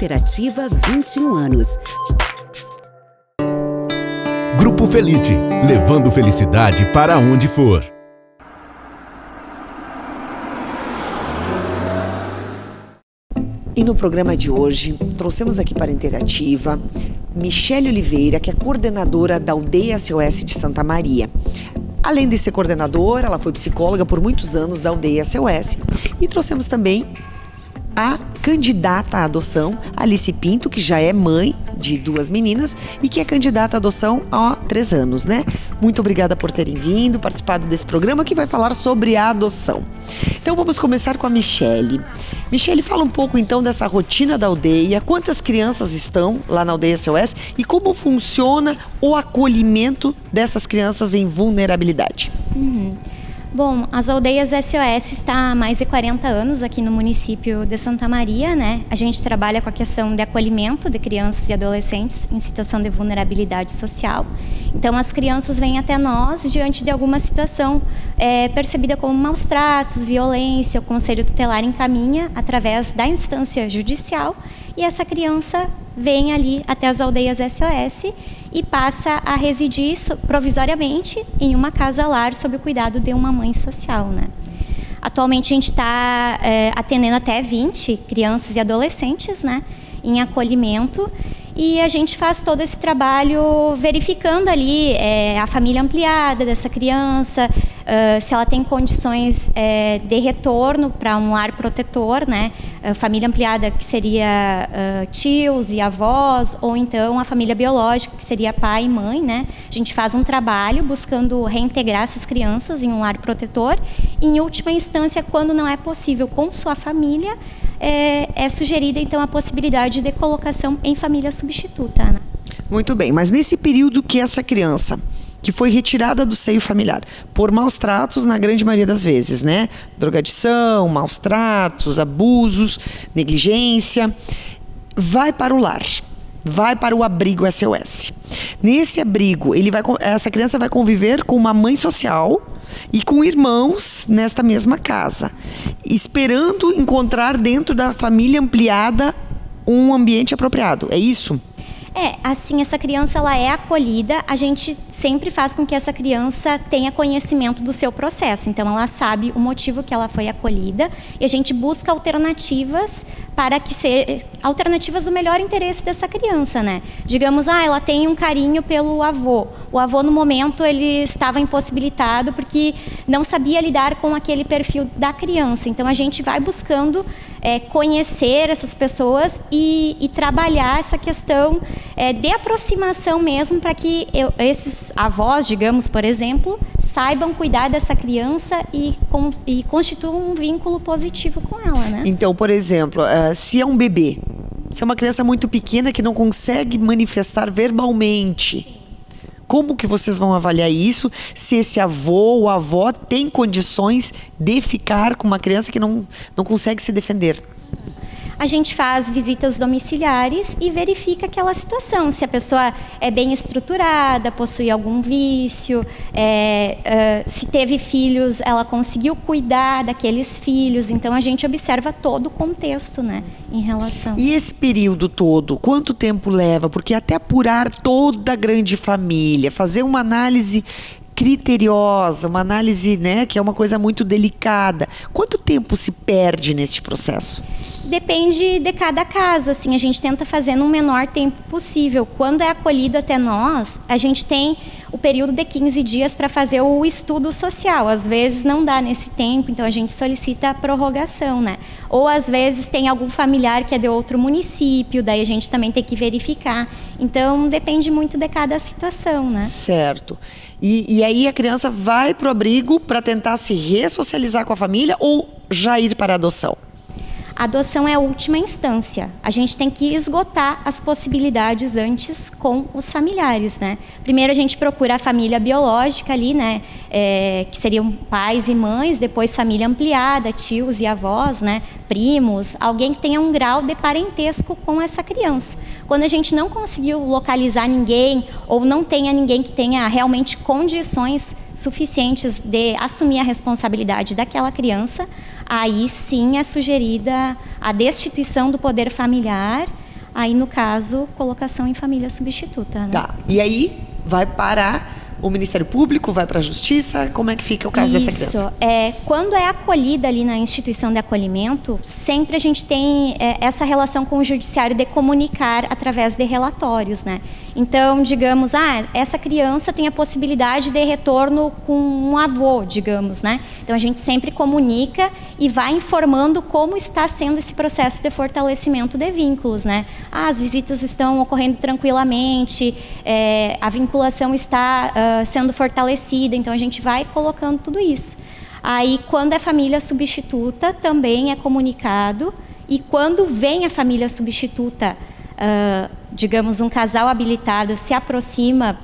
Cooperativa 21 anos. Grupo Felite, levando felicidade para onde for. E no programa de hoje, trouxemos aqui para a Interativa Michele Oliveira, que é coordenadora da Aldeia SOS de Santa Maria. Além de ser coordenadora, ela foi psicóloga por muitos anos da Aldeia SOS. E trouxemos também a candidata à adoção, Alice Pinto, que já é mãe de 2 meninas e que é candidata à adoção há 3 anos, né? Muito obrigada por terem vindo, participado desse programa que vai falar sobre a adoção. Então vamos começar com a Michele. Michele, fala um pouco então dessa rotina da aldeia, quantas crianças estão lá na Aldeia SOS e como funciona o acolhimento dessas crianças em vulnerabilidade. Bom, as Aldeias SOS está há mais de 40 anos aqui no município de Santa Maria, né? A gente trabalha com a questão de acolhimento de crianças e adolescentes em situação de vulnerabilidade social. Então, as crianças vêm até nós diante de alguma situação percebida como maus tratos, violência. O Conselho Tutelar encaminha através da instância judicial e essa criança vem ali até as Aldeias SOS e passa a residir provisoriamente em uma casa-lar sob o cuidado de uma mãe social, né? Atualmente a gente está atendendo até 20 crianças e adolescentes, né, em acolhimento, e a gente faz todo esse trabalho verificando ali a família ampliada dessa criança, se ela tem condições de retorno para um lar protetor, né? Família ampliada que seria tios e avós, ou então a família biológica, que seria pai e mãe, né? A gente faz um trabalho buscando reintegrar essas crianças em um lar protetor. E, em última instância, quando não é possível com sua família, é sugerida então a possibilidade de colocação em família substituta, né? Muito bem, mas nesse período que essa criança que foi retirada do seio familiar por maus tratos, na grande maioria das vezes, né? Drogadição, maus tratos, abusos, negligência, vai para o lar, vai para o abrigo SOS. Nesse abrigo, essa criança vai conviver com uma mãe social e com irmãos nesta mesma casa, esperando encontrar dentro da família ampliada um ambiente apropriado. É isso? Assim, essa criança ela é acolhida, a gente sempre faz com que essa criança tenha conhecimento do seu processo, então ela sabe o motivo que ela foi acolhida e a gente busca alternativas para que alternativas do melhor interesse dessa criança, né? Digamos, ela tem um carinho pelo avô. O avô, no momento, ele estava impossibilitado porque não sabia lidar com aquele perfil da criança. Então, a gente vai buscando conhecer essas pessoas e trabalhar essa questão de aproximação mesmo para que esses avós, digamos, por exemplo, saibam cuidar dessa criança e constituam um vínculo positivo com ela, né? Então, por exemplo, se é um bebê, se é uma criança muito pequena que não consegue manifestar verbalmente, como que vocês vão avaliar isso? Se esse avô ou avó tem condições de ficar com uma criança que não consegue se defender? A gente faz visitas domiciliares e verifica aquela situação, se a pessoa é bem estruturada, possui algum vício, se teve filhos, ela conseguiu cuidar daqueles filhos. Então, a gente observa todo o contexto, né, em relação. E esse período todo, quanto tempo leva? Porque até apurar toda a grande família, fazer uma análise criteriosa, uma análise, né, que é uma coisa muito delicada. Quanto tempo se perde neste processo? Depende de cada caso, assim, a gente tenta fazer no menor tempo possível. Quando é acolhido até nós, a gente tem o período de 15 dias para fazer o estudo social. Às vezes não dá nesse tempo, então a gente solicita a prorrogação, né? Ou às vezes tem algum familiar que é de outro município, daí a gente também tem que verificar. Então depende muito de cada situação, né? Certo. E aí a criança vai para o abrigo para tentar se ressocializar com a família ou já ir para a adoção? A adoção é a última instância. A gente tem que esgotar as possibilidades antes com os familiares, né? Primeiro a gente procura a família biológica ali, né? Que seriam pais e mães, depois família ampliada, tios e avós, né? Primos, alguém que tenha um grau de parentesco com essa criança. Quando a gente não conseguiu localizar ninguém ou não tenha ninguém que tenha realmente condições suficientes de assumir a responsabilidade daquela criança, aí sim é sugerida a destituição do poder familiar Aí, no caso, colocação em família substituta, né? Tá. E aí vai para o Ministério Público, vai para a Justiça? Como é que fica o caso dessa criança? Quando é acolhida ali na instituição de acolhimento, sempre a gente tem essa relação com o judiciário de comunicar através de relatórios, né? Então, digamos, essa criança tem a possibilidade de retorno com um avô, digamos, né? Então, a gente sempre comunica e vai informando como está sendo esse processo de fortalecimento de vínculos, né? As visitas estão ocorrendo tranquilamente, a vinculação está sendo fortalecida, então a gente vai colocando tudo isso. Aí, quando é família substituta, também é comunicado, e quando vem a família substituta, digamos, um casal habilitado se aproxima,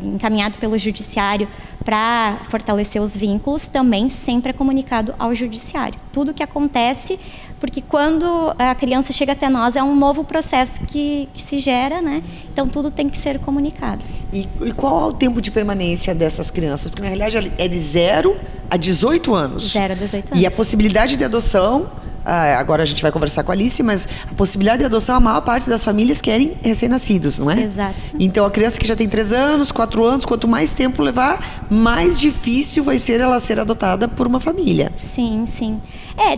encaminhado pelo judiciário para fortalecer os vínculos, também sempre é comunicado ao judiciário. Tudo que acontece, porque quando a criança chega até nós é um novo processo que se gera, né? Então tudo tem que ser comunicado. E qual é o tempo de permanência dessas crianças? Porque na realidade é de 0 a 18 anos. 0 a 18 anos. E a possibilidade de adoção, agora a gente vai conversar com a Alice, mas a possibilidade de adoção, a maior parte das famílias querem recém-nascidos, não é? Exato. Então a criança que já tem 3 anos, 4 anos, quanto mais tempo levar, mais difícil vai ser ela ser adotada por uma família. Sim, sim.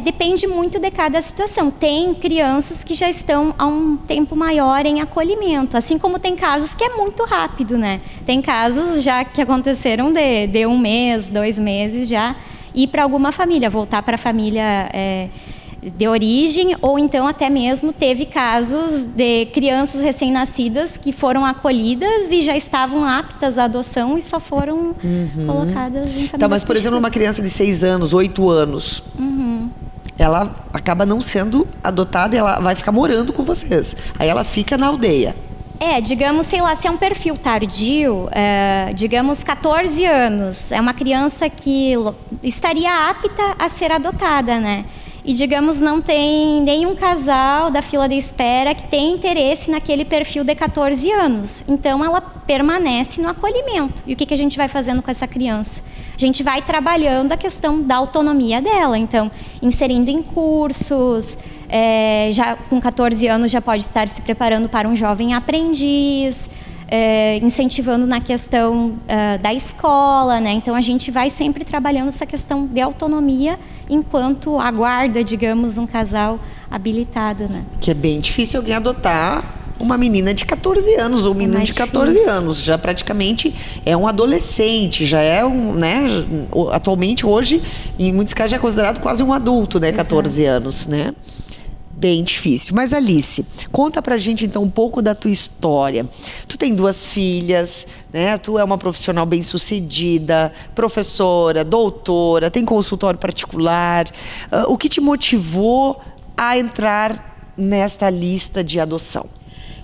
Depende muito de cada situação. Tem crianças que já estão há um tempo maior em acolhimento, assim como tem casos que é muito rápido, né? Tem casos já que aconteceram de 1 mês, 2 meses já, ir para alguma família, voltar para a família de origem, ou então até mesmo teve casos de crianças recém-nascidas que foram acolhidas e já estavam aptas à adoção e só foram colocadas em família. Tá, mas por exemplo, uma criança de 6 anos, 8 anos, ela acaba não sendo adotada e ela vai ficar morando com vocês. Aí ela fica na aldeia. Digamos, sei lá, se é um perfil tardio, digamos 14 anos, é uma criança que estaria apta a ser adotada, né? E, digamos, não tem nenhum casal da fila de espera que tem interesse naquele perfil de 14 anos. Então, ela permanece no acolhimento. E o que a gente vai fazendo com essa criança? A gente vai trabalhando a questão da autonomia dela. Então, inserindo em cursos, já com 14 anos já pode estar se preparando para um jovem aprendiz, incentivando na questão da escola, né? Então a gente vai sempre trabalhando essa questão de autonomia enquanto aguarda, digamos, um casal habilitado, né? Que é bem difícil alguém adotar uma menina de 14 anos ou um menino de 14 anos, já praticamente é um adolescente, já é né? Atualmente hoje, em muitos casos já é considerado quase um adulto, né? 14 anos, né? Bem difícil. Mas Alice, conta pra gente então um pouco da tua história. Tu tem 2 filhas, né? Tu é uma profissional bem-sucedida, professora, doutora, tem consultório particular. O que te motivou a entrar nesta lista de adoção?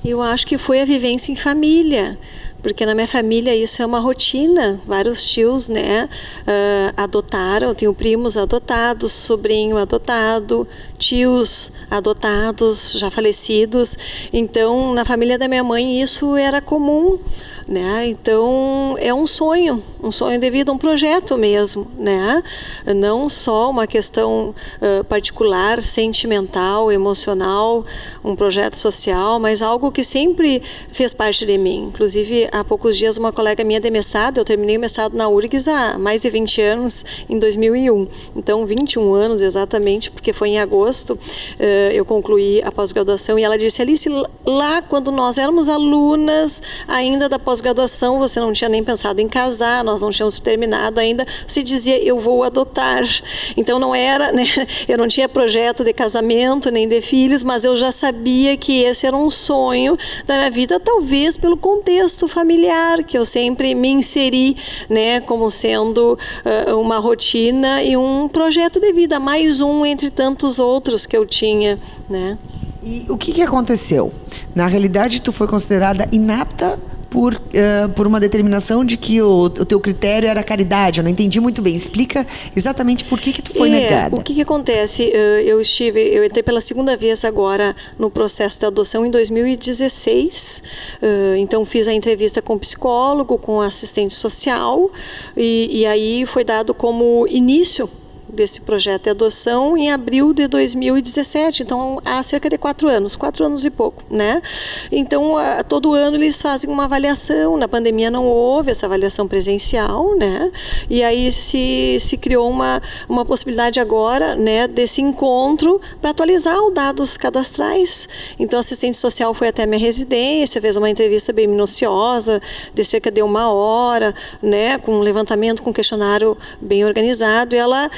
Eu acho que foi a vivência em família, porque na minha família isso é uma rotina. Vários tios, né, adotaram. Eu tenho primos adotados, sobrinho adotado, tios adotados, já falecidos. Então, na família da minha mãe isso era comum, né? Então, é um sonho de vida, um projeto mesmo, né? Não só uma questão particular, sentimental, emocional, um projeto social, mas algo que sempre fez parte de mim. Inclusive, há poucos dias, uma colega minha de mestrado, eu terminei o mestrado na URGS há mais de 20 anos, em 2001. Então, 21 anos exatamente, porque foi em agosto, eu concluí a pós-graduação, e ela disse: Alice, lá quando nós éramos alunas ainda da pós-graduação, você não tinha nem pensado em casar, nós não tínhamos terminado ainda, você dizia: eu vou adotar. Então não era, né? Eu não tinha projeto de casamento nem de filhos, mas eu já sabia que esse era um sonho da minha vida, talvez pelo contexto familiar, que eu sempre me inseri, né, como sendo uma rotina e um projeto de vida, mais um entre tantos outros que eu tinha, né? E o que aconteceu? Na realidade, tu foi considerada inapta por uma determinação de que o teu critério era caridade. Eu não entendi muito bem. Explica exatamente por que tu foi negada. O que acontece? Eu entrei pela segunda vez agora no processo de adoção em 2016. Então fiz a entrevista com o psicólogo, com o assistente social, e aí foi dado como início desse projeto de adoção em abril de 2017, então há cerca de 4 anos e pouco, né? Então, todo ano eles fazem uma avaliação, na pandemia não houve essa avaliação presencial, né? E aí se criou uma possibilidade agora, né, desse encontro para atualizar os dados cadastrais. Então, a assistente social foi até a minha residência, fez uma entrevista bem minuciosa, de cerca de 1 hora, né, com um levantamento, com um questionário bem organizado, e ela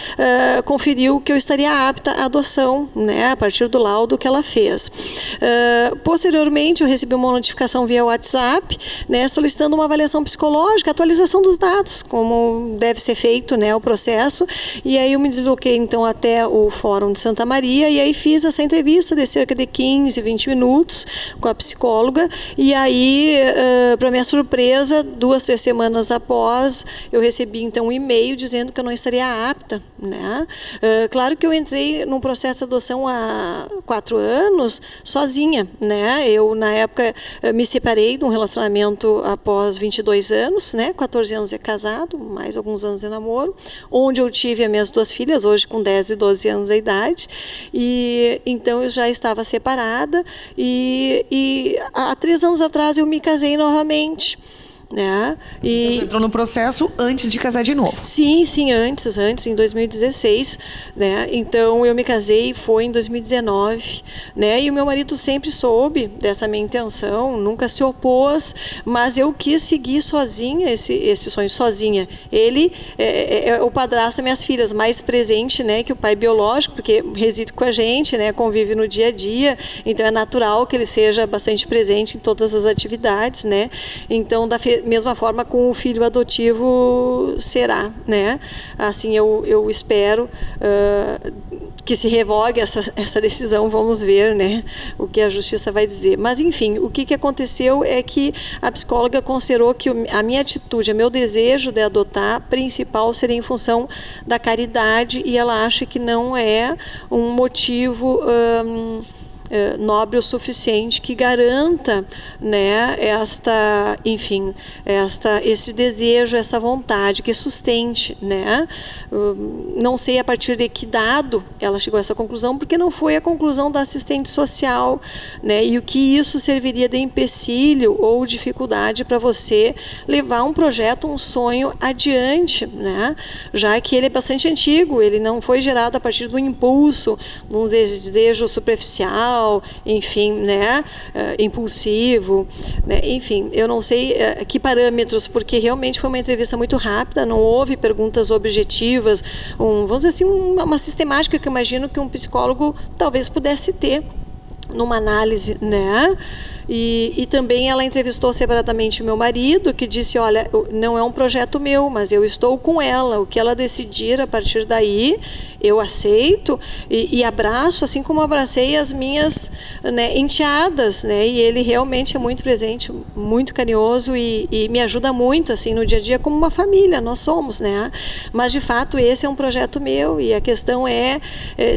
conferiu que eu estaria apta à adoção, né, a partir do laudo que ela fez. Posteriormente, eu recebi uma notificação via WhatsApp, né, solicitando uma avaliação psicológica, atualização dos dados, como deve ser feito, né, o processo, e aí eu me desloquei então até o Fórum de Santa Maria, e aí fiz essa entrevista de cerca de 15, 20 minutos com a psicóloga, e aí, para minha surpresa, 2, 3 semanas após, eu recebi então um e-mail dizendo que eu não estaria apta, né? Claro que eu entrei num processo de adoção há 4 anos sozinha, né? Eu, na época, me separei de um relacionamento após 22 anos, né? 14 anos de casado, mais alguns anos de namoro, onde eu tive as minhas 2 filhas, hoje com 10 e 12 anos de idade, e então eu já estava separada, e há 3 anos atrás eu me casei novamente, né? E então, você entrou no processo antes de casar de novo? Sim, antes, em 2016, né? Então eu me casei, foi em 2019, né? E o meu marido sempre soube dessa minha intenção, nunca se opôs, mas eu quis seguir sozinha esse sonho, sozinha. Ele é o padrasto das minhas filhas, mais presente, né, que o pai biológico, porque reside com a gente, né, convive no dia a dia, então é natural que ele seja bastante presente em todas as atividades, né? Então, da mesma forma com o filho adotivo será, né? Assim, eu espero que se revogue essa decisão, vamos ver, né, o que a justiça vai dizer. Mas, enfim, o que aconteceu é que a psicóloga considerou que a minha atitude, o meu desejo de adotar, principal seria em função da caridade, e ela acha que não é um motivo nobre o suficiente que garanta, né, esse desejo, essa vontade, que sustente, né? Não sei a partir de que dado ela chegou a essa conclusão, porque não foi a conclusão da assistente social, né? E o que isso serviria de empecilho ou dificuldade para você levar um projeto, um sonho adiante, né? Já que ele é bastante antigo, ele não foi gerado a partir do impulso, de um desejo superficial, enfim, né, impulsivo, né, enfim, eu não sei que parâmetros, porque realmente foi uma entrevista muito rápida, não houve perguntas objetivas, vamos dizer assim, uma sistemática que eu imagino que um psicólogo talvez pudesse ter numa análise, né? E também ela entrevistou separadamente o meu marido, que disse, olha, não é um projeto meu, mas eu estou com ela, o que ela decidir a partir daí, eu aceito e abraço, assim como abracei as minhas, né, enteadas, né? E ele realmente é muito presente, muito carinhoso e me ajuda muito, assim, no dia a dia, como uma família, nós somos, né? Mas, de fato, esse é um projeto meu, e a questão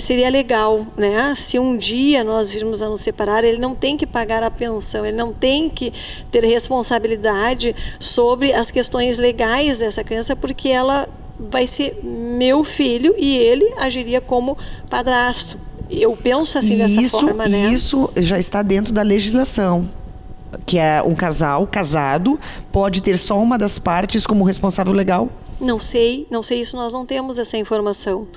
seria legal, né? Se um dia nós virmos a nos separar, ele não tem que pagar a pensão, ele não tem que ter responsabilidade sobre as questões legais dessa criança, porque ela vai ser meu filho e ele agiria como padrasto. Eu penso assim dessa forma, né? Isso já está dentro da legislação, que é um casal casado pode ter só uma das partes como responsável legal? Não sei isso, nós não temos essa informação.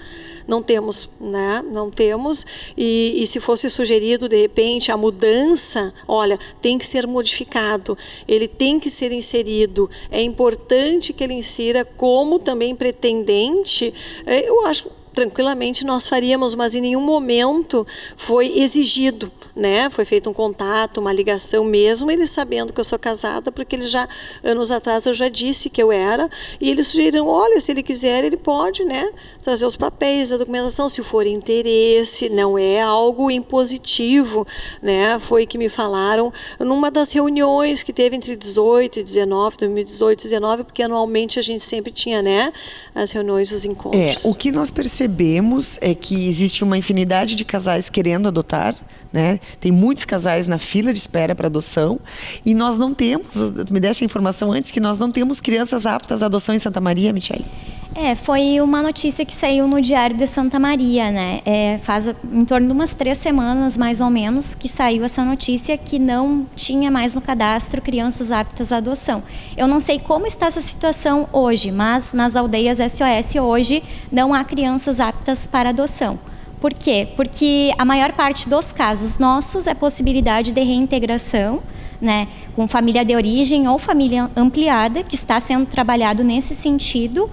Não temos, né? Não temos. E se fosse sugerido, de repente, a mudança, olha, tem que ser modificado, ele tem que ser inserido. É importante que ele insira como também pretendente. Eu acho tranquilamente nós faríamos, mas em nenhum momento foi exigido, né? Foi feito um contato, uma ligação mesmo, eles sabendo que eu sou casada, porque eles já, anos atrás, eu já disse que eu era, e eles sugeriram, olha, se ele quiser, ele pode, né, trazer os papéis, a documentação, se for interesse, não é algo impositivo, né? Foi que me falaram numa das reuniões que teve entre 2018 e 19, porque anualmente a gente sempre tinha, né, as reuniões, os encontros. O que nós percebemos é que existe uma infinidade de casais querendo adotar, né? Tem muitos casais na fila de espera para adoção, e nós não temos, tu me deste a informação antes, que nós não temos crianças aptas à adoção em Santa Maria, Michele? Foi uma notícia que saiu no Diário de Santa Maria, né? Faz em torno de umas 3 semanas, mais ou menos, que saiu essa notícia que não tinha mais no cadastro crianças aptas à adoção. Eu não sei como está essa situação hoje, mas nas aldeias SOS hoje não há crianças aptas para adoção. Por quê? Porque a maior parte dos casos nossos é possibilidade de reintegração, né, com família de origem ou família ampliada, que está sendo trabalhado nesse sentido.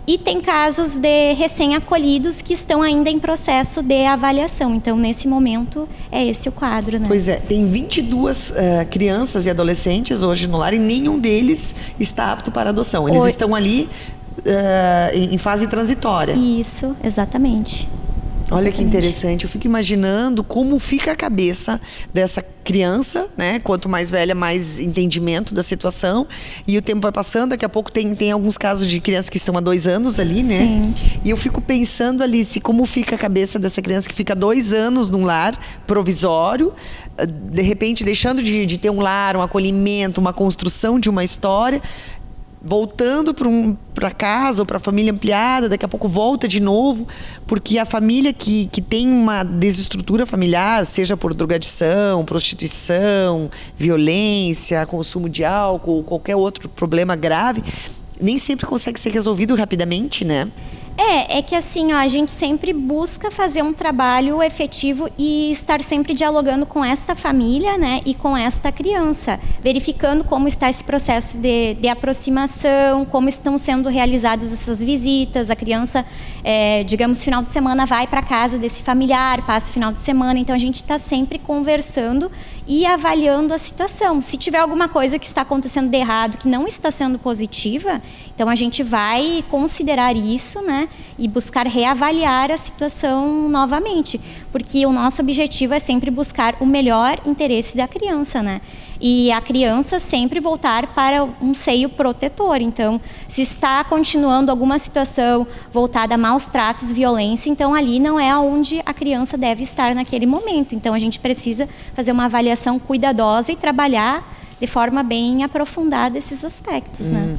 E tem casos de recém-acolhidos que estão ainda em processo de avaliação. Então, nesse momento, é esse o quadro, né? Pois é, tem 22 crianças e adolescentes hoje no lar e nenhum deles está apto para adoção. Eles estão ali em fase transitória. Isso, exatamente. Olha que interessante, eu fico imaginando como fica a cabeça dessa criança, né? Quanto mais velha, mais entendimento da situação. E o tempo vai passando, daqui a pouco tem alguns casos de crianças que estão há 2 anos ali, né? Sim. E eu fico pensando, Alice, como fica a cabeça dessa criança que fica 2 anos num lar provisório, de repente deixando de ter um lar, um acolhimento, uma construção de uma história, voltando para casa ou para a família ampliada, daqui a pouco volta de novo, porque a família que tem uma desestrutura familiar, seja por drogadição, prostituição, violência, consumo de álcool, qualquer outro problema grave, nem sempre consegue ser resolvido rapidamente, né? É que assim, a gente sempre busca fazer um trabalho efetivo e estar sempre dialogando com essa família, né, e com esta criança, verificando como está esse processo de aproximação, como estão sendo realizadas essas visitas. A criança, digamos, final de semana vai para casa desse familiar, passa o final de semana, então a gente está sempre conversando e avaliando a situação. Se tiver alguma coisa que está acontecendo de errado, que não está sendo positiva, então a gente vai considerar isso, né, e buscar reavaliar a situação novamente, porque o nosso objetivo é sempre buscar o melhor interesse da criança, né? E a criança sempre voltar para um seio protetor. Então, se está continuando alguma situação voltada a maus tratos, violência, então ali não é onde a criança deve estar naquele momento. Então, a gente precisa fazer uma avaliação cuidadosa e trabalhar de forma bem aprofundada esses aspectos, né?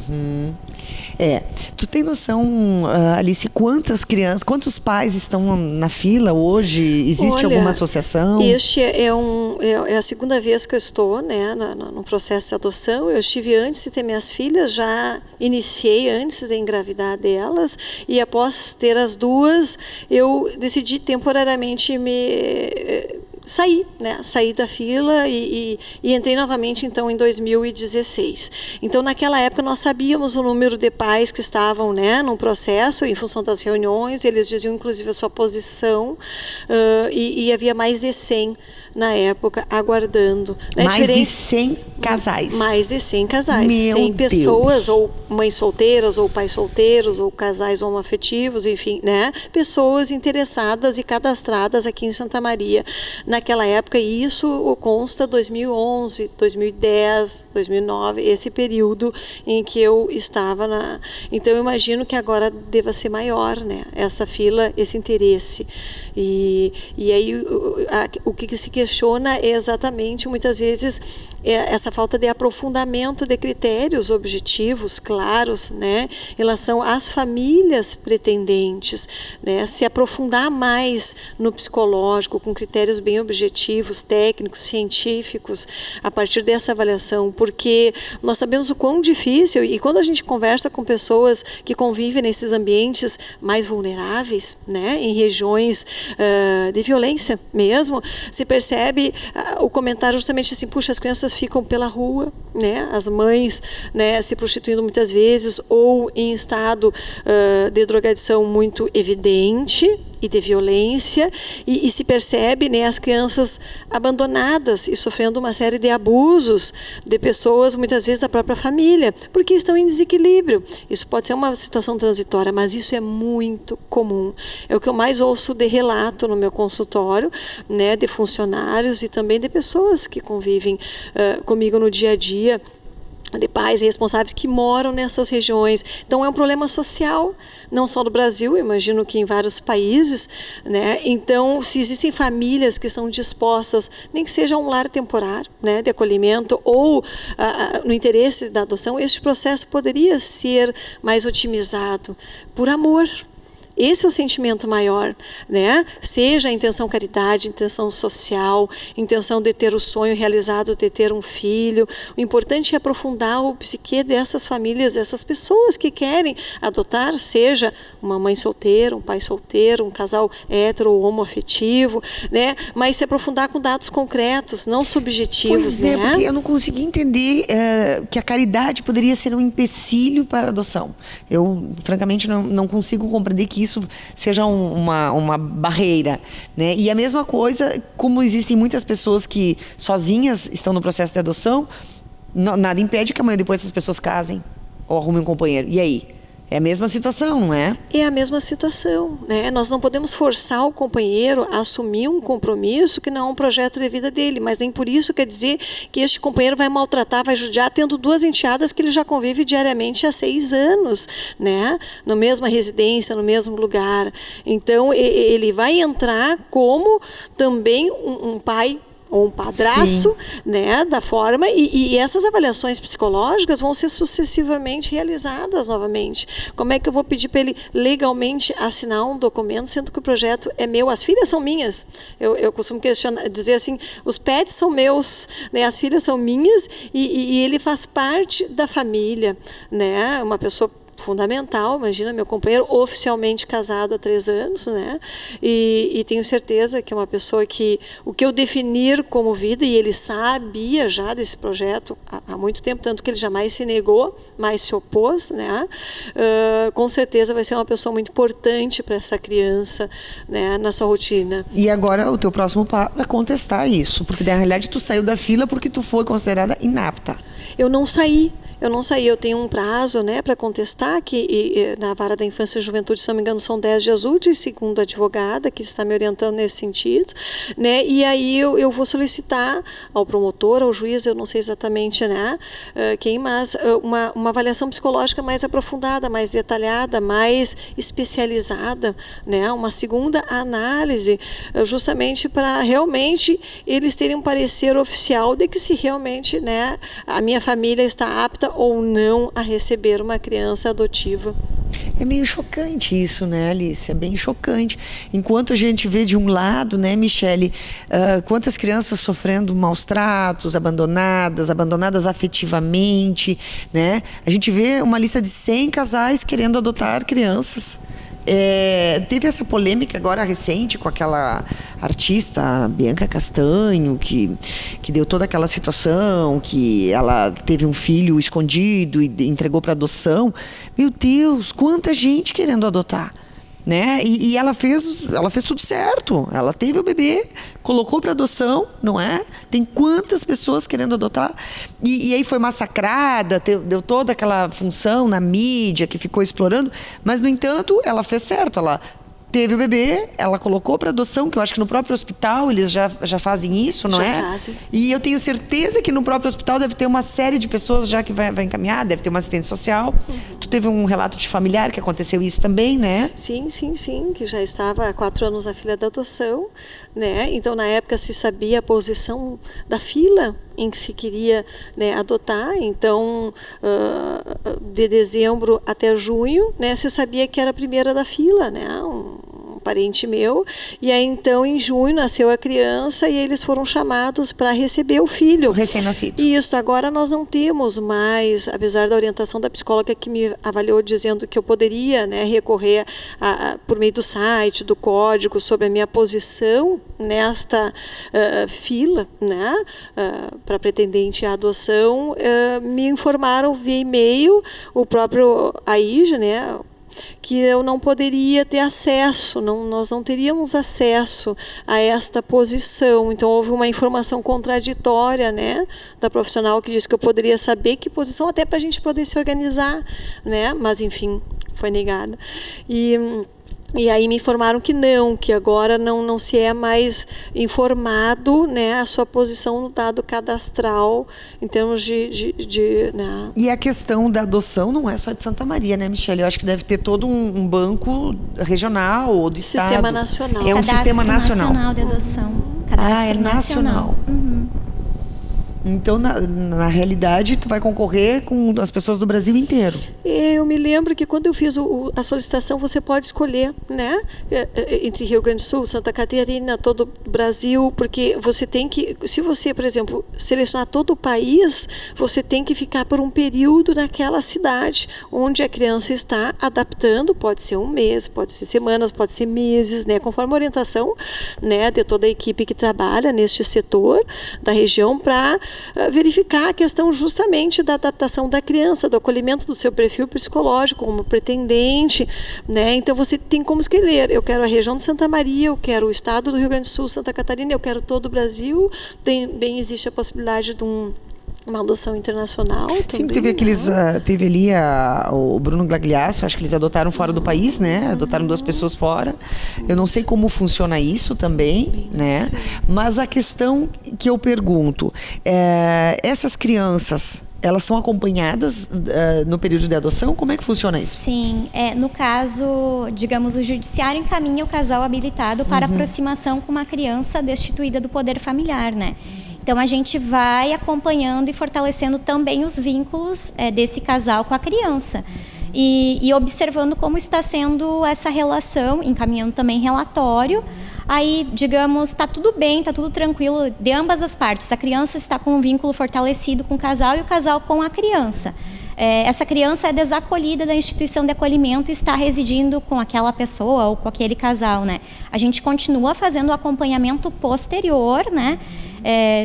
Tu tem noção, Alice, quantos pais estão na fila hoje? Existe alguma associação? Este é a segunda vez que eu estou, né, no processo de adoção. Eu estive antes de ter minhas filhas, já iniciei antes de engravidar delas, e após ter as 2, eu decidi temporariamente saí da fila e entrei novamente então em 2016. Então naquela época nós sabíamos o número de pais que estavam, né, num processo, em função das reuniões, eles diziam inclusive a sua posição, e havia mais de 100 na época aguardando. Mais de 100 casais. Mais de 100 casais. Meu 100 Deus. pessoas, ou mães solteiras, ou pais solteiros, ou casais homoafetivos, enfim, né? Pessoas interessadas e cadastradas aqui em Santa Maria. Naquela época, e isso consta 2011, 2010, 2009, esse período em que eu estava na... Então, eu imagino que agora deva ser maior, né? Essa fila, esse interesse. E aí, o que se questiona é exatamente, muitas vezes, essa falta de aprofundamento de critérios objetivos, claros, né, em relação às famílias pretendentes, né, se aprofundar mais no psicológico, com critérios bem objetivos, técnicos, científicos, a partir dessa avaliação, porque nós sabemos o quão difícil, e quando a gente conversa com pessoas que convivem nesses ambientes mais vulneráveis, né, em regiões de violência mesmo, se percebe o comentário justamente assim, puxa, as crianças ficam pela rua, né, as mães, né, se prostituindo muitas vezes, ou em estado de drogadição muito evidente e de violência, e se percebe, né, as crianças abandonadas e sofrendo uma série de abusos de pessoas, muitas vezes da própria família, porque estão em desequilíbrio. Isso pode ser uma situação transitória, mas isso é muito comum. É o que eu mais ouço de relato no meu consultório, né, de funcionários e também de pessoas que convivem comigo no dia a dia. de pais responsáveis que moram nessas regiões. Então é um problema social, não só do Brasil, imagino que em vários países, né? Então, se existem famílias que são dispostas, nem que seja um lar temporário, né, de acolhimento ou no interesse da adoção, este processo poderia ser mais otimizado por amor. Esse é o sentimento maior, né? Seja a intenção caridade, intenção social, intenção de ter o sonho realizado, de ter um filho. O importante é aprofundar o psique dessas famílias, dessas pessoas que querem adotar, seja uma mãe solteira, um pai solteiro, um casal hétero ou homoafetivo, né? Mas se aprofundar com dados concretos, não subjetivos, pois é, né? porque eu não consegui entender que a caridade poderia ser um empecilho para a adoção. Eu, francamente, não consigo compreender que isso seja uma barreira, né? E a mesma coisa, como existem muitas pessoas que sozinhas estão no processo de adoção, nada impede que amanhã depois essas pessoas casem ou arrumem um companheiro. E aí? É a mesma situação, não é? É a mesma situação, né? Nós não podemos forçar o companheiro a assumir um compromisso que não é um projeto de vida dele, mas nem por isso quer dizer que este companheiro vai maltratar, vai judiar, tendo duas enteadas que ele já convive diariamente há 6 anos, né? Na mesma residência, no mesmo lugar. Então, ele vai entrar como também um pai ou um padrasto, né, da forma, e essas avaliações psicológicas vão ser sucessivamente realizadas novamente. Como é que eu vou pedir para ele legalmente assinar um documento, sendo que o projeto é meu, as filhas são minhas? Eu costumo dizer assim, os pets são meus, né, as filhas são minhas, e ele faz parte da família, né, uma pessoa fundamental, imagina, meu companheiro oficialmente casado há 3 anos, né? E tenho certeza que é uma pessoa que o que eu definir como vida, e ele sabia já desse projeto há muito tempo, tanto que ele jamais se negou, mas se opôs, né? Com certeza vai ser uma pessoa muito importante para essa criança, né, na sua rotina. E agora o teu próximo passo é contestar isso, porque na realidade tu saiu da fila porque tu foi considerada inapta. Eu não saí, eu tenho um prazo, né, para contestar, que na Vara da Infância e Juventude, se não me engano, são 10 dias úteis, segundo a advogada, que está me orientando nesse sentido, né, e aí eu vou solicitar ao promotor, ao juiz, eu não sei exatamente, né, quem, mas uma avaliação psicológica mais aprofundada, mais detalhada, mais especializada, né, uma segunda análise, justamente para realmente eles terem um parecer oficial de que se realmente, né, a minha família está apta ou não a receber uma criança adotiva. É meio chocante isso, né, Alice? É bem chocante. Enquanto a gente vê de um lado, né, Michele, quantas crianças sofrendo maus tratos, abandonadas afetivamente, né? A gente vê uma lista de 100 casais querendo adotar crianças. Teve essa polêmica agora recente com aquela artista Bianca Castanho, que deu toda aquela situação, que ela teve um filho escondido e entregou para adoção. Meu Deus, quanta gente querendo adotar, né? E ela fez tudo certo. Ela teve o bebê, colocou para adoção, não é? Tem quantas pessoas querendo adotar? E aí foi massacrada, deu toda aquela função na mídia que ficou explorando, mas, no entanto, ela fez certo. Ela teve o bebê, ela colocou para adoção, que eu acho que no próprio hospital eles já fazem isso, não é? Já fazem. E eu tenho certeza que no próprio hospital deve ter uma série de pessoas já que vai encaminhar, deve ter uma assistente social. Tu teve um relato de familiar que aconteceu isso também, né? Sim, que já estava há 4 anos na fila da adoção, né? Então, na época, se sabia a posição da fila em que se queria, né, adotar. Então, de dezembro até junho, né, se sabia que era a primeira da fila, né? Um parente meu, e aí então em junho nasceu a criança e eles foram chamados para receber o filho. O recém-nascido. E isso, agora nós não temos mais, apesar da orientação da psicóloga que me avaliou dizendo que eu poderia, né, recorrer por meio do site, do código, sobre a minha posição nesta fila, né, para pretendente à adoção, me informaram via e-mail, o próprio AIJ, né, que eu não poderia ter acesso, nós não teríamos acesso a esta posição. Então houve uma informação contraditória, né, da profissional que disse que eu poderia saber que posição, até para a gente poder se organizar, né, mas enfim, foi negada. E aí me informaram que não, que agora não se é mais informado, né, a sua posição no dado cadastral em termos né. E a questão da adoção não é só de Santa Maria, né, Michele? Eu acho que deve ter todo um banco regional ou do estado. Sistema nacional. É um Cadastro sistema nacional. nacional de adoção. Cadastro É nacional. Uhum. Então, na realidade, tu vai concorrer com as pessoas do Brasil inteiro. Eu me lembro que quando eu fiz a solicitação, você pode escolher, né? Entre Rio Grande do Sul, Santa Catarina, todo o Brasil, porque você tem que, se você, por exemplo, selecionar todo o país, você tem que ficar por um período naquela cidade onde a criança está adaptando, pode ser um mês, pode ser semanas, pode ser meses, né? Conforme a orientação, né, de toda a equipe que trabalha neste setor da região para verificar a questão justamente da adaptação da criança, do acolhimento do seu perfil psicológico como pretendente, né? Então você tem como escolher, eu quero a região de Santa Maria, eu quero o estado do Rio Grande do Sul, Santa Catarina, eu quero todo o Brasil, também existe a possibilidade de uma adoção internacional. Sim, também, teve ali o Bruno Gagliasso, acho que eles adotaram fora do país, né? Adotaram 2 pessoas fora. Eu não sei como funciona isso também, né? Mas a questão que eu pergunto, essas crianças, elas são acompanhadas no período de adoção? Como é que funciona isso? Sim, no caso, digamos, o judiciário encaminha o casal habilitado para aproximação com uma criança destituída do poder familiar, né? Então, a gente vai acompanhando e fortalecendo também os vínculos desse casal com a criança. E observando como está sendo essa relação, encaminhando também relatório. Aí, digamos, está tudo bem, está tudo tranquilo de ambas as partes. A criança está com um vínculo fortalecido com o casal e o casal com a criança. Essa criança é desacolhida da instituição de acolhimento e está residindo com aquela pessoa ou com aquele casal, né? A gente continua fazendo o acompanhamento posterior, né?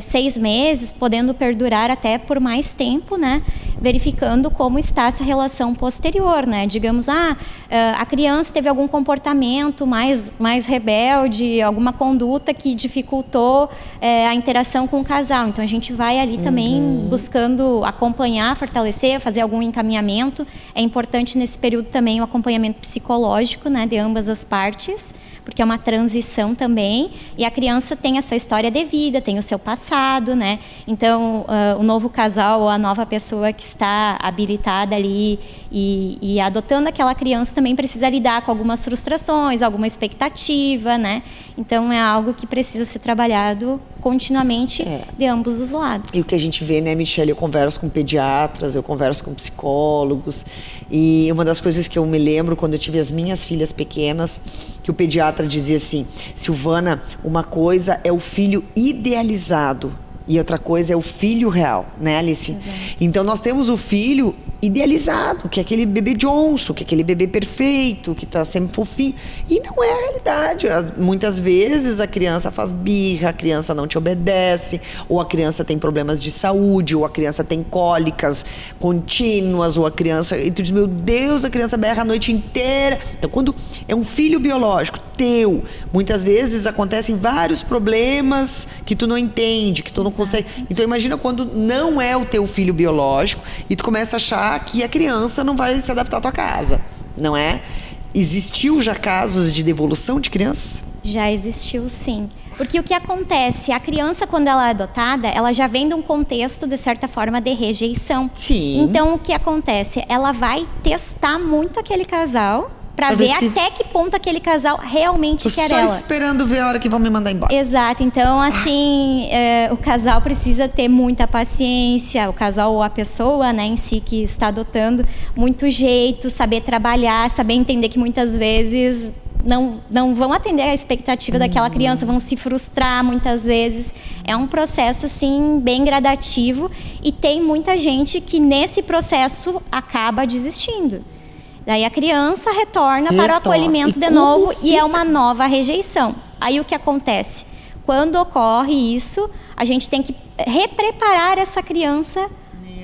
6 meses, podendo perdurar até por mais tempo, né? Verificando como está essa relação posterior, né? Digamos, a criança teve algum comportamento mais rebelde, alguma conduta que dificultou a interação com o casal. Então, a gente vai ali também buscando acompanhar, fortalecer, fazer algum encaminhamento. É importante nesse período também o acompanhamento psicológico, né? De ambas as partes, porque é uma transição também, e a criança tem a sua história de vida, tem o seu passado, né? Então, o novo casal ou a nova pessoa que está habilitada ali e adotando aquela criança também precisa lidar com algumas frustrações, alguma expectativa, né? Então, é algo que precisa ser trabalhado continuamente de ambos os lados. E o que a gente vê, né, Michele, eu converso com pediatras, eu converso com psicólogos, e uma das coisas que eu me lembro quando eu tive as minhas filhas pequenas, que o pediatra dizia assim: Silvana, uma coisa é o filho idealizado e outra coisa é o filho real, né, Alice? Exato. Então nós temos o filho idealizado, que é aquele bebê Johnson, que é aquele bebê perfeito, que tá sempre fofinho, e não é a realidade. Muitas vezes a criança faz birra, a criança não te obedece, ou a criança tem problemas de saúde, ou a criança tem cólicas contínuas, ou a criança, e tu diz, meu Deus, a criança berra a noite inteira. Então, quando é um filho biológico teu, muitas vezes acontecem vários problemas que tu não entende, que tu não consegue. Então, imagina quando não é o teu filho biológico e tu começa a achar que a criança não vai se adaptar à tua casa, não é? Existiu já casos de devolução de crianças? Já existiu, sim. Porque o que acontece, a criança, quando ela é adotada, ela já vem de um contexto, de certa forma, de rejeição. Sim. Então, o que acontece? Ela vai testar muito aquele casal para ver até que ponto aquele casal realmente quer ela. Só esperando ver a hora que vão me mandar embora. Exato. Então, assim, o casal precisa ter muita paciência, o casal ou a pessoa, né, em si que está adotando, muito jeito, saber trabalhar, saber entender que muitas vezes não vão atender a expectativa daquela criança, vão se frustrar muitas vezes. É um processo, assim, bem gradativo, e tem muita gente que nesse processo acaba desistindo. Daí a criança retorna para o acolhimento de novo e é uma nova rejeição. Aí o que acontece? Quando ocorre isso, a gente tem que repreparar essa criança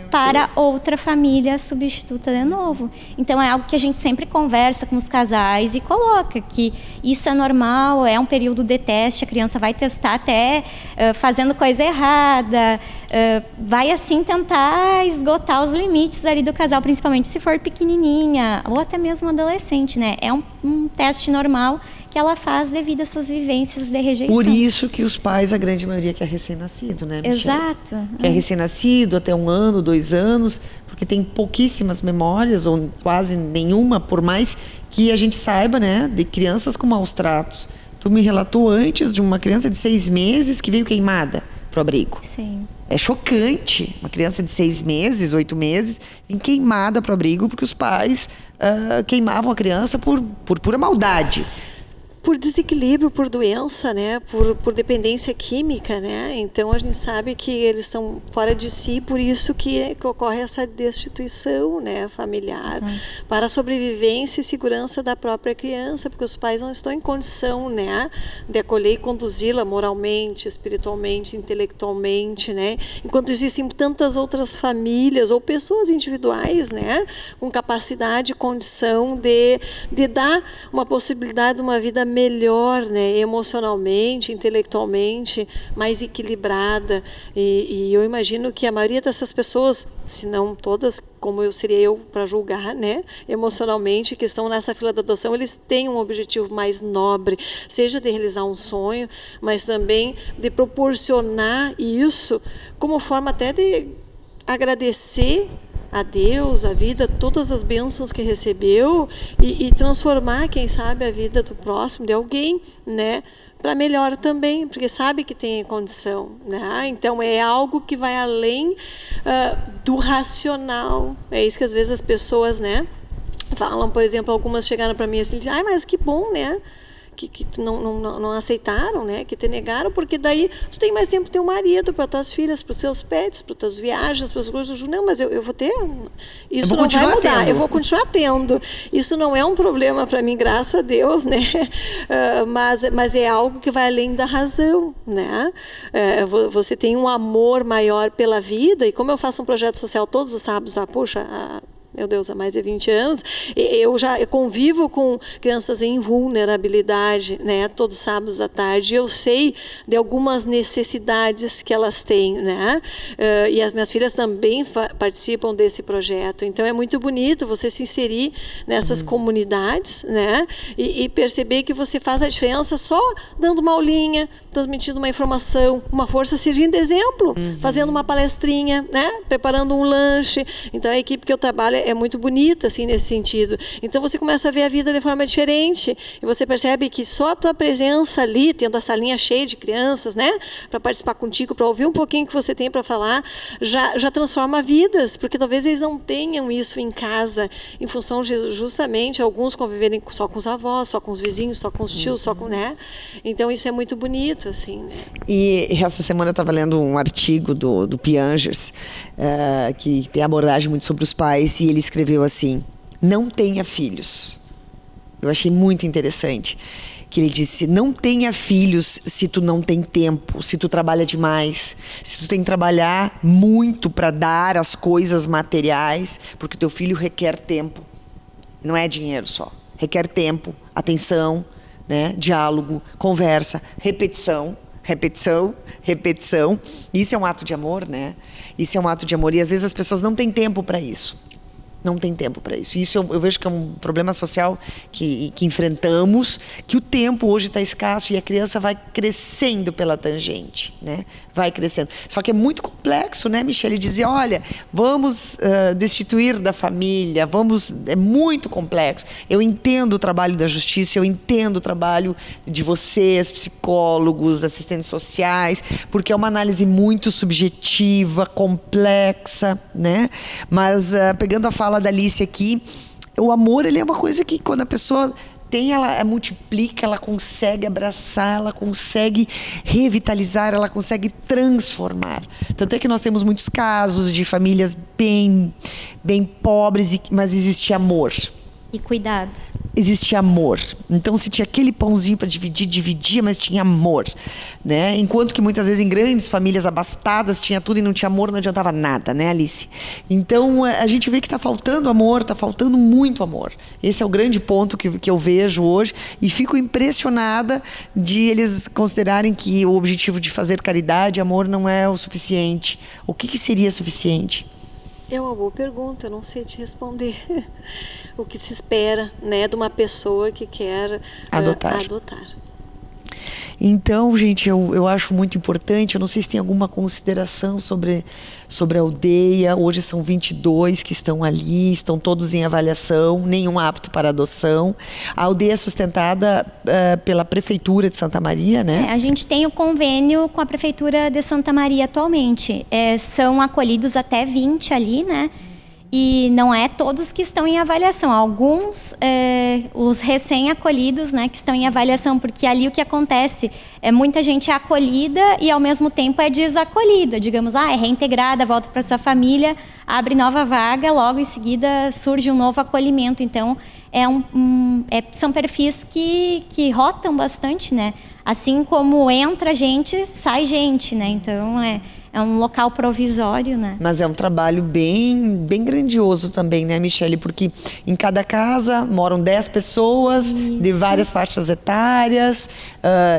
para outra família substituta de novo. Então é algo que a gente sempre conversa com os casais e coloca que isso é normal, é um período de teste, a criança vai testar até fazendo coisa errada, vai assim tentar esgotar os limites ali do casal, principalmente se for pequenininha ou até mesmo adolescente, né? É um teste normal que ela faz devido a essas vivências de rejeição. Por isso que os pais, a grande maioria quer recém-nascido, né, Michele? Exato. Quer recém-nascido até 1 ano, 2 anos, porque tem pouquíssimas memórias, ou quase nenhuma, por mais que a gente saiba, né, de crianças com maus tratos. Tu me relatou antes de uma criança de 6 meses que veio queimada pro abrigo. Sim. É chocante, uma criança de 6 meses, 8 meses, vir queimada pro abrigo porque os pais queimavam a criança por pura maldade. Por desequilíbrio, por doença, né? Por dependência química, né? Então a gente sabe que eles estão fora de si, por isso que ocorre essa destituição, né, familiar, para a sobrevivência e segurança da própria criança, porque os pais não estão em condição, né, de acolher e conduzi-la moralmente, espiritualmente, intelectualmente, né? Enquanto existem tantas outras famílias ou pessoas individuais, né, com capacidade e condição de dar uma possibilidade de uma vida melhor, né, emocionalmente, intelectualmente, mais equilibrada. E eu imagino que a maioria dessas pessoas, se não todas, como seria eu para julgar, né, emocionalmente, que estão nessa fila da adoção, eles têm um objetivo mais nobre, seja de realizar um sonho, mas também de proporcionar isso como forma até de agradecer a Deus, a vida, todas as bênçãos que recebeu e transformar, quem sabe, a vida do próximo, de alguém, né, para melhor também, porque sabe que tem condição, né? Então é algo que vai além do racional. É isso que às vezes as pessoas, né, falam. Por exemplo, algumas chegaram para mim assim, dizem, ai, mas que bom, né, que não aceitaram, né, que te negaram, porque daí tu tem mais tempo para teu marido, para tuas filhas, para os teus pets, para as tuas viagens, para as coisas. Não, mas eu vou ter, isso não vai mudar, tendo. Eu vou continuar tendo. Isso não é um problema para mim, graças a Deus, né, mas é algo que vai além da razão, né. Você tem um amor maior pela vida, e como eu faço um projeto social todos os sábados, meu Deus, há mais de 20 anos, eu convivo com crianças em vulnerabilidade, né, todos os sábados à tarde. Eu sei de algumas necessidades que elas têm, né, e as minhas filhas também participam desse projeto. Então é muito bonito você se inserir nessas comunidades, né, e perceber que você faz a diferença só dando uma aulinha, transmitindo uma informação, uma força, servindo de exemplo, fazendo uma palestrinha, né, preparando um lanche. Então a equipe que eu trabalho é muito bonita, assim, nesse sentido. Então você começa a ver a vida de forma diferente e você percebe que só a tua presença ali, tendo a salinha cheia de crianças, né, para participar contigo, para ouvir um pouquinho que você tem para falar, já transforma vidas, porque talvez eles não tenham isso em casa, em função de justamente alguns conviverem só com os avós, só com os vizinhos, só com os tios, só com, né? Então isso é muito bonito, assim, né? E essa semana eu estava lendo um artigo do Piangers, que tem abordagem muito sobre os pais, e ele escreveu assim: não tenha filhos. Eu achei muito interessante que ele disse: não tenha filhos se tu não tem tempo, se tu trabalha demais, se tu tem que trabalhar muito para dar as coisas materiais, porque teu filho requer tempo, não é dinheiro só, requer tempo, atenção, né, diálogo, conversa, repetição. Isso é um ato de amor, né? Isso é um ato de amor, e às vezes as pessoas não têm tempo para isso. Não tem tempo para isso. Isso eu vejo que é um problema social que enfrentamos, que o tempo hoje está escasso e a criança vai crescendo pela tangente, né? Vai crescendo. Só que é muito complexo, né, Michele? Dizer, olha, vamos destituir da família, é muito complexo. Eu entendo o trabalho da justiça, eu entendo o trabalho de vocês, psicólogos, assistentes sociais, porque é uma análise muito subjetiva, complexa, né? Mas pegando a fala da Alice aqui, o amor, ele é uma coisa que quando a pessoa tem, ela multiplica, ela consegue abraçar, ela consegue revitalizar, ela consegue transformar. Tanto é que nós temos muitos casos de famílias bem pobres, mas existe amor. E cuidado. existia amor. Então, se tinha aquele pãozinho para dividir, dividia, mas tinha amor, né? Enquanto que muitas vezes em grandes famílias abastadas tinha tudo e não tinha amor, não adiantava nada, né, Alice? Então, a gente vê que está faltando amor, está faltando muito amor. Esse é o grande ponto que eu vejo hoje e fico impressionada de eles considerarem que o objetivo de fazer caridade, amor, não é o suficiente. O que seria suficiente? É uma boa pergunta, eu não sei te responder. O que se espera, né, de uma pessoa que quer adotar. Então, gente, eu acho muito importante, eu não sei se tem alguma consideração sobre a aldeia. Hoje são 22 que estão ali, estão todos em avaliação, nenhum apto para adoção. A aldeia é sustentada pela Prefeitura de Santa Maria, né? A gente tem o convênio com a Prefeitura de Santa Maria atualmente. São acolhidos até 20 ali, né? E não é todos que estão em avaliação. Alguns, os recém-acolhidos, né, que estão em avaliação, porque ali o que acontece é muita gente é acolhida e ao mesmo tempo é desacolhida. Digamos, é reintegrada, volta para sua família, abre nova vaga, logo em seguida surge um novo acolhimento. Então, são perfis que rotam bastante, né? Assim como entra gente, sai gente, né? Então, é um local provisório, né? Mas é um trabalho bem grandioso também, né, Michele? Porque em cada casa moram 10 pessoas. Isso. De várias faixas etárias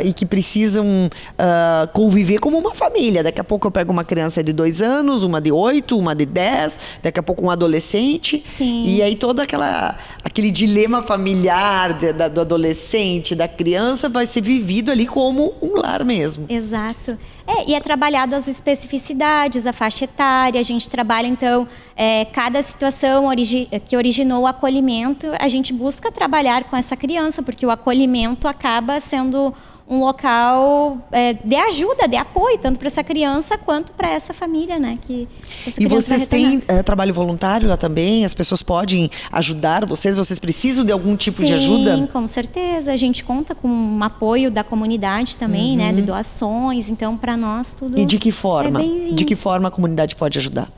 e que precisam conviver como uma família. Daqui a pouco eu pego uma criança de 2 anos, uma de 8, uma de 10, daqui a pouco um adolescente. Sim. E aí todo aquele dilema familiar do adolescente, da criança, vai ser vivido ali como um lar mesmo. Exato. E é trabalhado as especificidades, a faixa etária. A gente trabalha, então, cada situação que originou o acolhimento, a gente busca trabalhar com essa criança, porque o acolhimento acaba sendo um local de ajuda, de apoio, tanto para essa criança quanto para essa família, né? E vocês têm trabalho voluntário lá também? As pessoas podem ajudar vocês? Vocês precisam de algum tipo de ajuda? Sim, com certeza. A gente conta com um apoio da comunidade também, né? De doações. Então, para nós, tudo. E de que forma? De que forma a comunidade pode ajudar?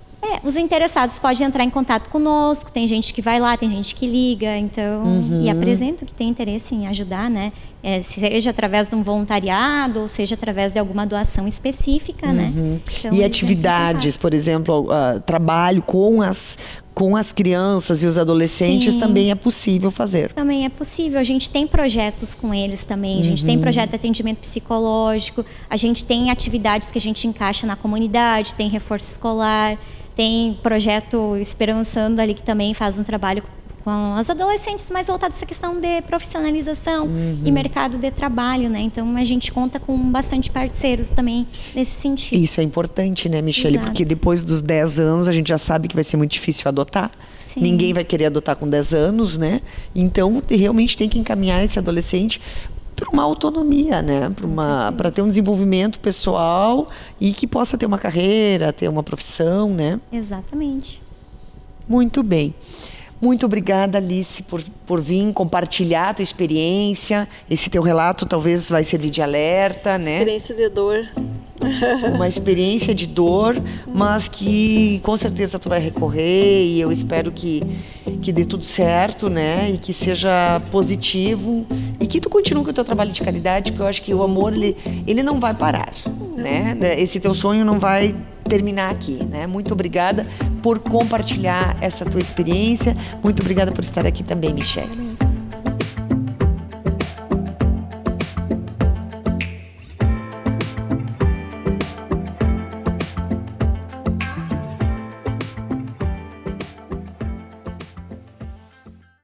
Os interessados podem entrar em contato conosco, tem gente que vai lá, tem gente que liga, então, e apresenta que tem interesse em ajudar, né? Seja através de um voluntariado, ou seja através de alguma doação específica, né? Então, e atividades, por exemplo, trabalho com as crianças e os adolescentes. Sim. Também é possível fazer. Também é possível. A gente tem projetos com eles também. A gente tem projeto de atendimento psicológico. A gente tem atividades que a gente encaixa na comunidade. Tem reforço escolar. Tem projeto Esperançando ali, que também faz um trabalho com os adolescentes, mais voltado a essa questão de profissionalização e mercado de trabalho, né? Então, a gente conta com bastante parceiros também nesse sentido. Isso é importante, né, Michele? Exato. Porque depois dos 10 anos, a gente já sabe que vai ser muito difícil adotar. Sim. Ninguém vai querer adotar com 10 anos, né? Então, realmente tem que encaminhar esse adolescente para uma autonomia, né? Para ter um desenvolvimento pessoal e que possa ter uma carreira, ter uma profissão, né? Exatamente. Muito bem. Muito obrigada, Alice, por vir compartilhar a tua experiência. Esse teu relato talvez vai servir de alerta, né? Experiência de dor. Uma experiência de dor, mas que com certeza tu vai recorrer, e eu espero que dê tudo certo, né? E que seja positivo e que tu continue com o teu trabalho de caridade, porque eu acho que o amor, ele não vai parar, né? Esse teu sonho não vai terminar aqui, né? Muito obrigada por compartilhar essa tua experiência. Muito obrigada por estar aqui também, Michele.